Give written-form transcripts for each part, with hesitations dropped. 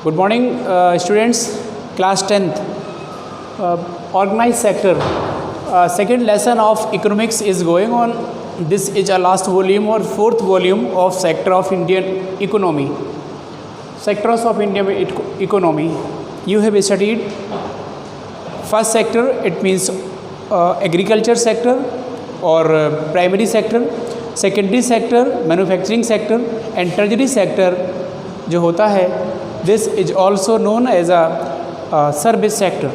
Good morning, students. Class 10th. Organized sector. Second lesson of economics is going on. This is a last volume or fourth volume of sector of Indian economy. Sectors of Indian economy. You have studied first sector. It means agriculture sector or primary sector. Secondary sector, manufacturing sector, and tertiary sector जो होता है, this is also known as a service sector.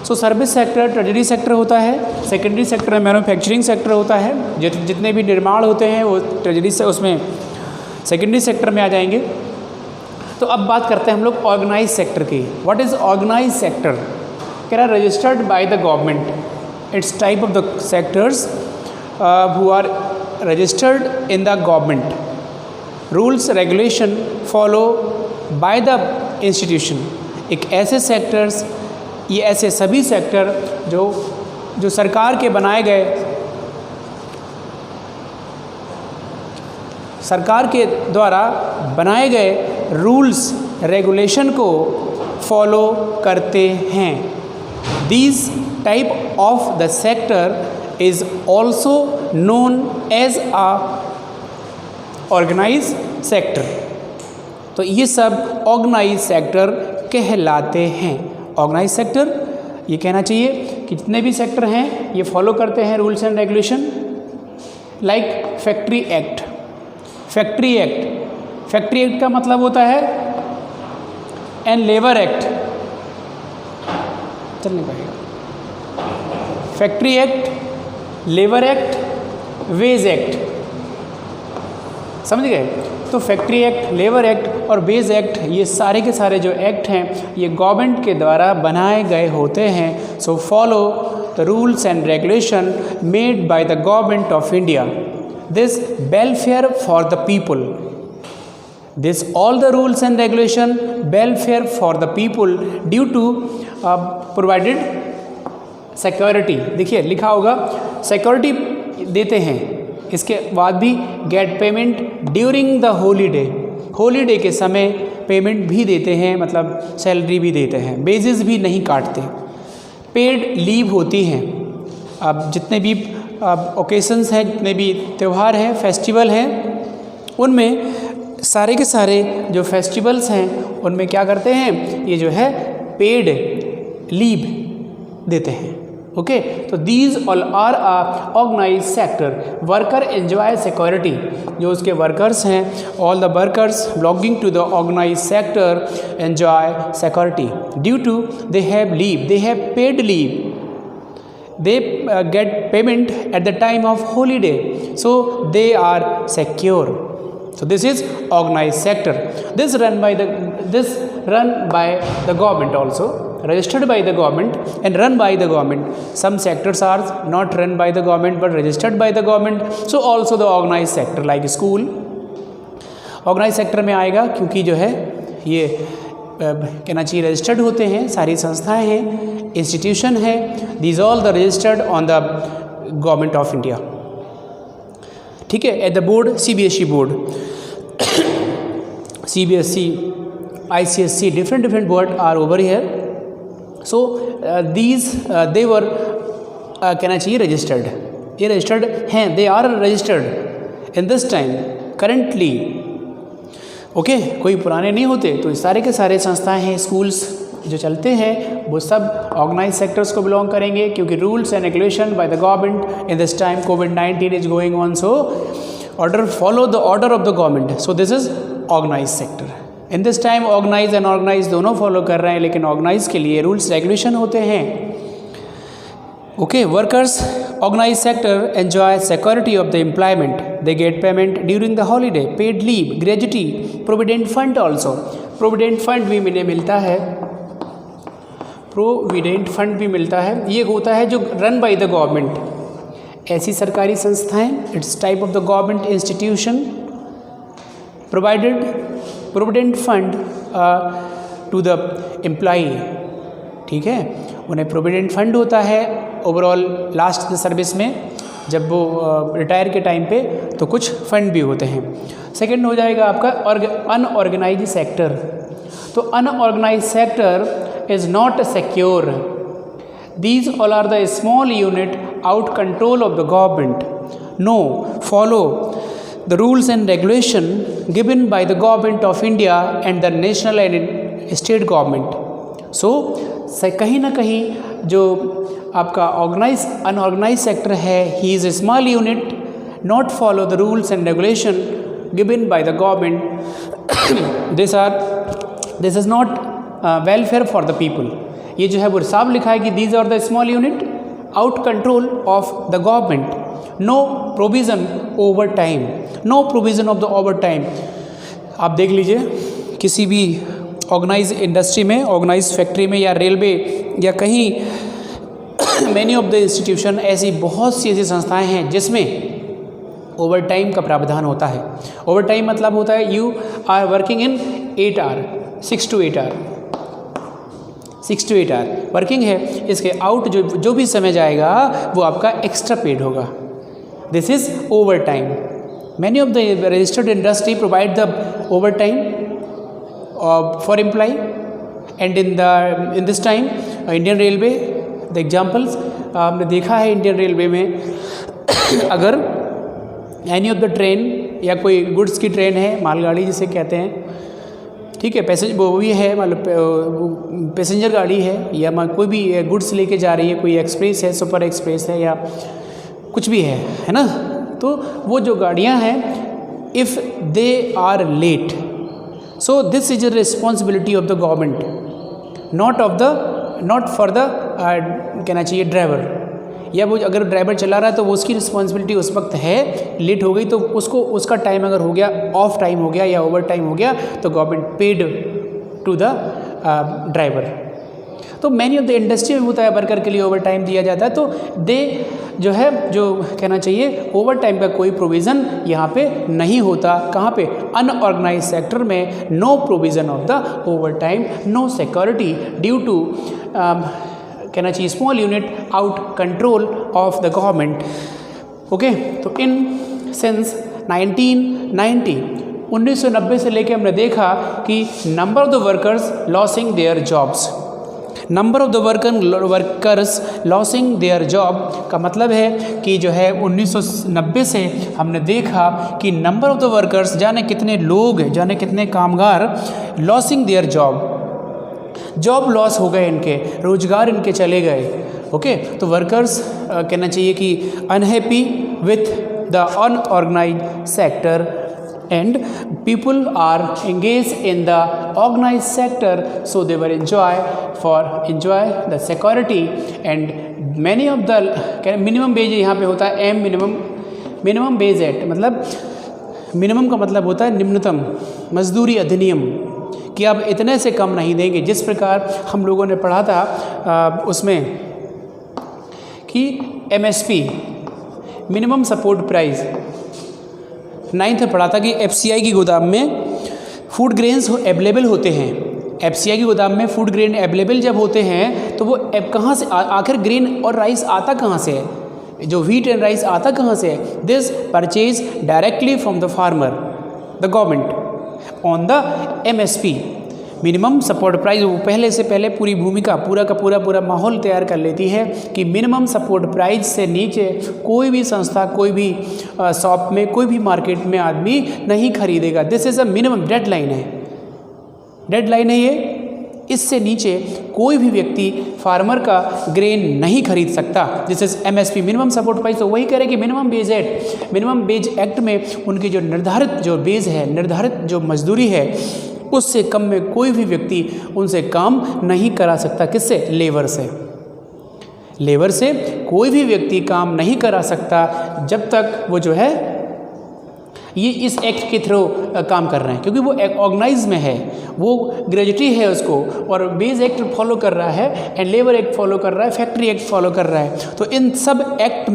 So service sector tertiary sector होता है, secondary sector manufacturing sector होता है, जितने भी निर्माण होते हैं वो टर्शरी से उसमें सेकेंडरी सेक्टर में आ जाएंगे. तो अब बात करते हैं हम लोग ऑर्गेनाइज सेक्टर की. What is organise sector? Can are registered by the government. It's type of the sectors who are registered in the government. Rules regulation follow by the institution. एक ऐसे सेक्टर्स, ये ऐसे सभी सेक्टर जो सरकार के बनाए गए, सरकार के द्वारा बनाए गए रूल्स रेगुलेशन को फॉलो करते हैं. These type of the sector is also known as a organise sector. तो ये सब ऑर्गेनाइज सेक्टर कहलाते हैं. ऑर्गेनाइज सेक्टर ये कहना चाहिए कि जितने भी सेक्टर हैं ये फॉलो करते हैं rules and regulation. Like factory act. Factory act, factory act का मतलब होता है एंड लेबर एक्ट. चल नहीं पाएगा. Factory act, labour act, wage act. समझ गए? तो फैक्ट्री एक्ट, लेबर एक्ट और वेज एक्ट, ये सारे के सारे जो एक्ट हैं ये गवर्नमेंट के द्वारा बनाए गए होते हैं. So follow the rules and regulation made by the government of India. This welfare for the people. This all the rules and regulation welfare for the people due to provided security. देखिए लिखा होगा security देते हैं. इसके बाद भी get payment during the holiday. Holiday के समय पेमेंट भी देते हैं, मतलब सैलरी भी देते हैं, बेसिस भी नहीं काटते. पेड लीव होती हैं. अब जितने भी ओकेशंस हैं, जितने भी त्यौहार हैं, फेस्टिवल हैं, उनमें सारे के सारे जो फेस्टिवल्स हैं उनमें क्या करते हैं, ये जो है पेड लीव देते हैं. ओके, तो these all are a organise sector. Worker enjoy security. जो उसके वर्कर्स हैं, all the workers belonging to the organise sector enjoy security due to they have leave, they have paid leave, they get payment at the time of holiday, so they are secure. So this is organized sector. This run by the government also, registered by the government and run by the government. Some sectors are not run by the government but registered by the government. So also the organized sector like school organized sector में आएगा, क्योंकि जो है ये कहना चाहिए registered होते हैं, सारी संस्थाएं हैं, इंस्टीट्यूशन है. These all the registered on the government of India. ठीक है. At the board CBSE board, CBSE, ICSE, different board are over here. So these they were कहना चाहिए रजिस्टर्ड. ये रजिस्टर्ड हैं, they are registered in this time currently. Okay, कोई पुराने नहीं होते. तो सारे के सारे संस्थाएं हैं, स्कूल्स जो चलते हैं वो सब ऑर्गेनाइज सेक्टर्स को बिलोंग करेंगे, क्योंकि rules and regulation by the government in this time COVID-19 is going on. So order follow the order of the government. So this is organise sector. In this time organise and organise दोनों फॉलो कर रहे हैं, लेकिन organise के लिए rules regulation होते हैं. Okay, workers organized sector enjoy security of the employment. They get payment during the holiday, paid leave, gratuity, provident fund also. Provident fund भी मिले मिलता है, प्रोविडेंट फंड भी मिलता है. ये होता है जो रन बाय द गवर्नमेंट. ऐसी सरकारी संस्थाएं, it's type of the government institution provided provident fund to the employee. ठीक है, उन्हें प्रोविडेंट फंड होता है ओवरऑल लास्ट सर्विस में, जब वो रिटायर के टाइम पे, तो कुछ फंड भी होते हैं. सेकंड हो जाएगा आपका अनऑर्गेनाइज सेक्टर. तो unorganise sector is not secure. These all are the small unit out control of the government. No, follow the rules and regulation given by the government of India and the national and state government. So कहीं ना कहीं जो आपका unorganise sector है, he is a small unit, not follow the rules and regulation given by the government. This is not welfare for the people. ये जो है वो साफ लिखा है कि these are the small unit out control of the government. No provision over time, no provision of the over time. आप देख लीजिए किसी भी ऑर्गेनाइज इंडस्ट्री में, ऑर्गेनाइज फैक्ट्री में या रेलवे या कहीं मैनी ऑफ द इंस्टीट्यूशन, ऐसी बहुत सी ऐसी संस्थाएं हैं जिसमें ओवर टाइम का प्रावधान होता है. ओवर टाइम मतलब होता है you are working in 8 hour, 6 to 8 hour, 6 to 8 hour working है. इसके आउट जो भी समय जाएगा वो आपका एक्स्ट्रा पेड होगा. This is over time. Many of the registered industry provide the over time for employ and in this time Indian railway the examples आपने देखा है. इंडियन रेलवे में अगर एनी ऑफ द ट्रेन या कोई goods की train है, मालगाड़ी जिसे कहते हैं, ठीक है, वो भी है, मतलब पैसेंजर गाड़ी है या कोई भी गुड्स लेके जा रही है, कोई एक्सप्रेस है, सुपर एक्सप्रेस है या कुछ भी है ना. तो वो जो गाड़ियाँ हैं, if they are late, so this is a responsibility of the government, not for the कहना चाहिए ड्राइवर. या वो अगर ड्राइवर चला रहा है तो वो उसकी रिस्पॉन्सिबिलिटी उस वक्त है. लेट हो गई तो उसको उसका टाइम अगर हो गया, ऑफ टाइम हो गया या ओवर टाइम हो गया, तो government paid to the driver. तो मैनी ऑफ द इंडस्ट्री में होता है वर्कर के लिए ओवर टाइम दिया जाता है. तो दे जो है, जो कहना चाहिए, ओवर टाइम का कोई प्रोविज़न यहाँ पे नहीं होता. कहाँ पे? अनऑर्गेनाइज सेक्टर में no provision of the over time, no security due to कहना चाहिए small unit out control of the government. Okay, तो इन सिंस 1990 से लेके हमने देखा कि number of the workers losing their jobs, number of the workers losing their job का मतलब है कि जो है 1990 से हमने देखा कि नंबर ऑफ द वर्कर्स, जाने कितने लोग, जाने कितने कामगार लॉसिंग देयर जॉब लॉस हो गए, इनके रोजगार इनके चले गए. ओके, तो वर्कर्स कहना चाहिए कि unhappy with the unorganised sector and people are engage in the organised sector, so they were enjoy the security and many of the minimum wage यहाँ पे होता है एम मिनिमम वेज एक्ट. मतलब minimum का मतलब होता है निम्नतम मजदूरी अधिनियम, कि आप इतने से कम नहीं देंगे. जिस प्रकार हम लोगों ने पढ़ा था उसमें कि MSP minimum support price 9th में पढ़ा था कि FCI की गोदाम में फूड ग्रेन्स अवेलेबल होते हैं. FCI की गोदाम में फूड ग्रेन अवेलेबल जब होते हैं तो वो कहाँ से आखिर ग्रेन और राइस आता कहाँ से है, जो व्हीट एंड राइस आता कहाँ से है? This purchase directly from the farmer, the government on the MSP minimum support price. वो पहले से पहले पूरी भूमिका, पूरा का पूरा माहौल तैयार कर लेती है कि मिनिमम सपोर्ट प्राइस से नीचे कोई भी संस्था, कोई भी शॉप में, कोई भी मार्केट में आदमी नहीं खरीदेगा. This is a minimum deadline है ये. इससे नीचे कोई भी व्यक्ति फार्मर का ग्रेन नहीं खरीद सकता. This is MSP minimum support price. तो वही कह रहे हैं कि मिनिमम वेज एक्ट में उनकी जो निर्धारित जो बेज है, निर्धारित जो मजदूरी है, उससे कम में कोई भी व्यक्ति उनसे काम नहीं करा सकता. किससे? लेबर से कोई भी व्यक्ति काम नहीं करा सकता जब तक वो जो है ये इस एक्ट के थ्रू काम कर रहे हैं, क्योंकि वो ऑर्गेनाइज में है, वो ग्रेजुटी है उसको, और बेज एक्ट फॉलो कर रहा है एंड लेबर एक्ट फॉलो कर रहा है, फैक्ट्री एक्ट फॉलो कर रहा है. तो इन सब एक्ट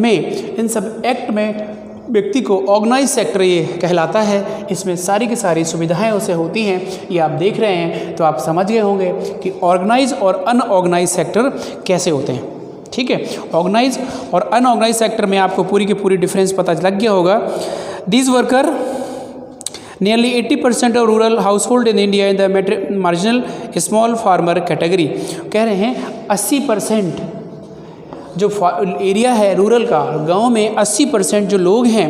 में व्यक्ति को ऑर्गेनाइज सेक्टर ये कहलाता है. इसमें सारी की सारी सुविधाएं उसे होती हैं. ये आप देख रहे हैं तो आप समझ गए होंगे कि ऑर्गेनाइज और अनऑर्गेनाइज सेक्टर कैसे होते हैं. ठीक है, ऑर्गेनाइज और अनऑर्गेनाइज सेक्टर में आपको पूरी की पूरी डिफरेंस पता लग गया होगा. These nearly 80% of rural household in India in the marginal small farmer category. कह रहे हैं 80% जो एरिया है रूरल का, गांव में 80% जो लोग हैं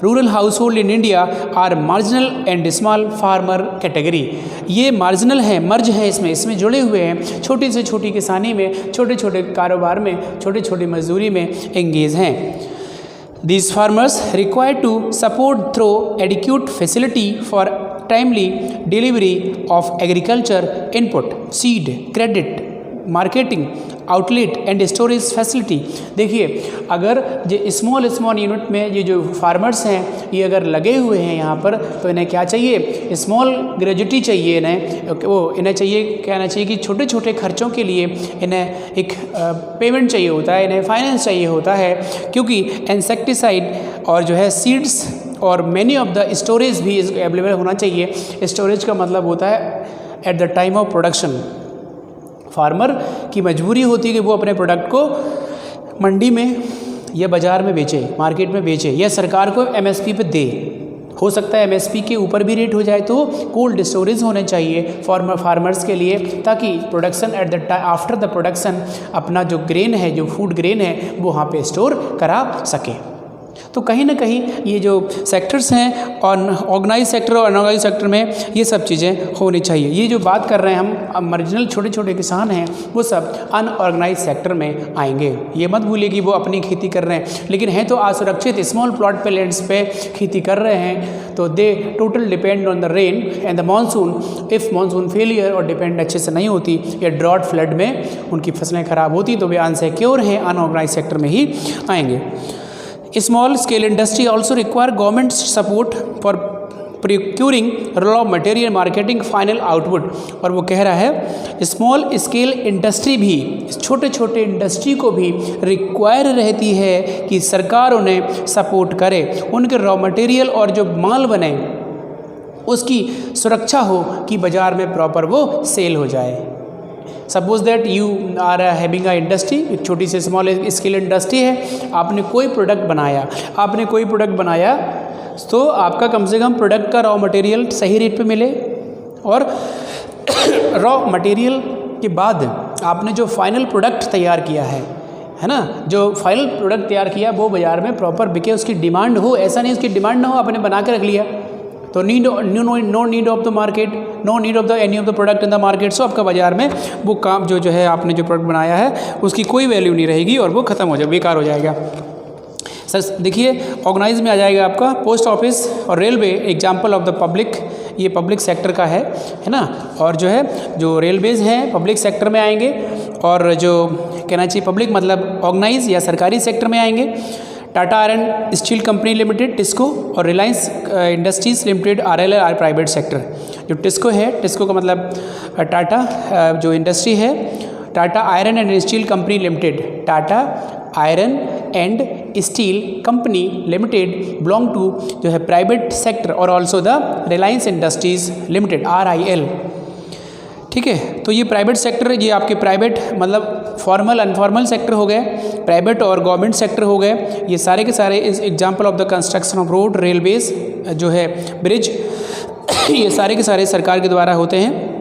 rural household in India are marginal and small farmer category. ये मार्जिनल है, मर्ज है, इसमें जुड़े हुए हैं, छोटी से छोटी किसानी में, छोटे छोटे कारोबार में, छोटी छोटी मजदूरी में एंगेज हैं। These farmers required to support through adequate facility for timely delivery of agriculture input, seed, credit, marketing, outlet and storage facility. देखिए, अगर ये स्मॉल यूनिट में ये जो फार्मर्स हैं ये अगर लगे हुए हैं यहाँ पर, तो इन्हें क्या चाहिए, स्मॉल ग्रेजुटी चाहिए, इन्हें चाहिए, कहना चाहिए कि छोटे छोटे खर्चों के लिए इन्हें एक पेमेंट चाहिए होता है, इन्हें फाइनेंस चाहिए होता है, क्योंकि इंसेक्टिसाइड और जो है सीड्स और मैनी ऑफ द स्टोरेज भी अवेलेबल होना चाहिए। स्टोरेज का मतलब होता है at the time of production. Farmer की मजबूरी होती है कि वो अपने प्रोडक्ट को मंडी में या बाज़ार में बेचे, मार्केट में बेचे, या सरकार को एमएसपी पे दे। हो सकता है एमएसपी के ऊपर भी रेट हो जाए, तो कोल्ड स्टोरेज होने चाहिए फार्मर्स के लिए, ताकि production at the after the production अपना जो ग्रेन है, जो फूड ग्रेन है, वो वहाँ पे स्टोर करा सके। तो कहीं ना कहीं ये जो सेक्टर्स हैं और ऑर्गेनाइज सेक्टर और अनऑर्गेनाइज सेक्टर में ये सब चीज़ें होनी चाहिए। ये जो बात कर रहे हैं हम, मार्जिनल छोटे छोटे किसान हैं, वो सब अनऑर्गेनाइज सेक्टर में आएंगे। ये मत भूलिए कि वो अपनी खेती कर रहे हैं, लेकिन हैं तो असुरक्षित स्मॉल प्लॉट पे लैंड्स पे खेती कर रहे हैं, तो they total depend on the rain and the monsoon. If monsoon failure और डिपेंड अच्छे से नहीं होती या ड्रॉट फ्लड में उनकी फसलें खराब होती, तो वे अनसिक्योर हैं, अनऑर्गेनाइज सेक्टर में ही आएंगे। Small scale industry also require government support for procuring raw material, marketing, final output। और वो कह रहा है स्मॉल स्केल इंडस्ट्री भी, छोटे छोटे इंडस्ट्री को भी रिक्वायर रहती है कि सरकार उन्हें सपोर्ट करे, उनके रॉ मटेरियल और जो माल बने उसकी सुरक्षा हो कि बाज़ार में प्रॉपर वो सेल हो जाए। Suppose that you are having a industry, एक छोटी सी स्मॉल स्केल इंडस्ट्री है, आपने कोई प्रोडक्ट बनाया, तो आपका कम से कम प्रोडक्ट का रॉ मटेरियल सही रेट पे मिले, और रॉ मटेरियल के बाद आपने जो फाइनल प्रोडक्ट तैयार किया है ना, जो फाइनल प्रोडक्ट तैयार किया वो बाज़ार में प्रॉपर बिके, उसकी डिमांड हो। ऐसा नहीं उसकी डिमांड ना हो, आपने बना के रख लिया तो no need of the market, no need of the any of the product in the market. So आपका बाज़ार में वो काम जो है आपने जो प्रोडक्ट बनाया है उसकी कोई वैल्यू नहीं रहेगी और वो ख़त्म हो जाएगा, बेकार हो जाएगा। सर देखिए, ऑर्गेनाइज में आ जाएगा आपका पोस्ट ऑफिस और railway, example of the public, ये पब्लिक सेक्टर का है ना। और जो है जो रेलवेज़ हैं पब्लिक सेक्टर में आएंगे, और जो कहना चाहिए पब्लिक मतलब ऑर्गेनाइज या सरकारी सेक्टर में आएंगे। Tata iron steel company limited TISCO और Reliance industries Limited RLL are private sector. जो टिस्को है, टिस्को का मतलब टाटा जो इंडस्ट्री है, Tata iron and steel company limited, Tata iron and steel company limited belong to जो है प्राइवेट सेक्टर, और also the Reliance industries limited RIL। ठीक है, तो ये प्राइवेट सेक्टर, ये आपके प्राइवेट मतलब फॉर्मल अनफॉर्मल सेक्टर हो गए, प्राइवेट और गवर्नमेंट सेक्टर हो गए। ये सारे के सारे इस example of the construction of road, railways, जो है ब्रिज, ये सारे के सारे सरकार के द्वारा होते हैं।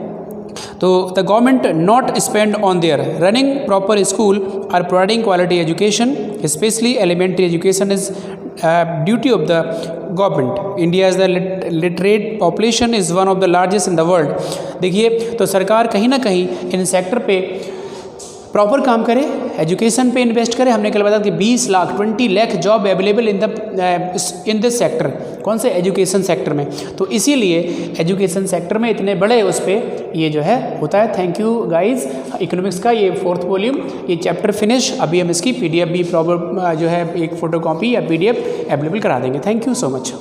तो the government not spend on their running proper school or providing quality education, especially elementary education is duty of the government. India is the literate population is one of the largest in the world. देखिए, तो सरकार कहीं ना कहीं in sector पे proper काम करे, education पे इन्वेस्ट करे। हमने कल बताया कि 20 lakh 20 lakh job available in this sector, कौन से एजुकेशन सेक्टर में। तो इसीलिए एजुकेशन सेक्टर में इतने बड़े उस पर ये जो है होता है। Thank you guys. इकोनॉमिक्स का ये 4th वॉल्यूम, ये चैप्टर फिनिश। अभी हम इसकी PDF भी प्रॉपर जो है एक फ़ोटोकॉपी या PDF अवेलेबल करा देंगे। Thank you so much.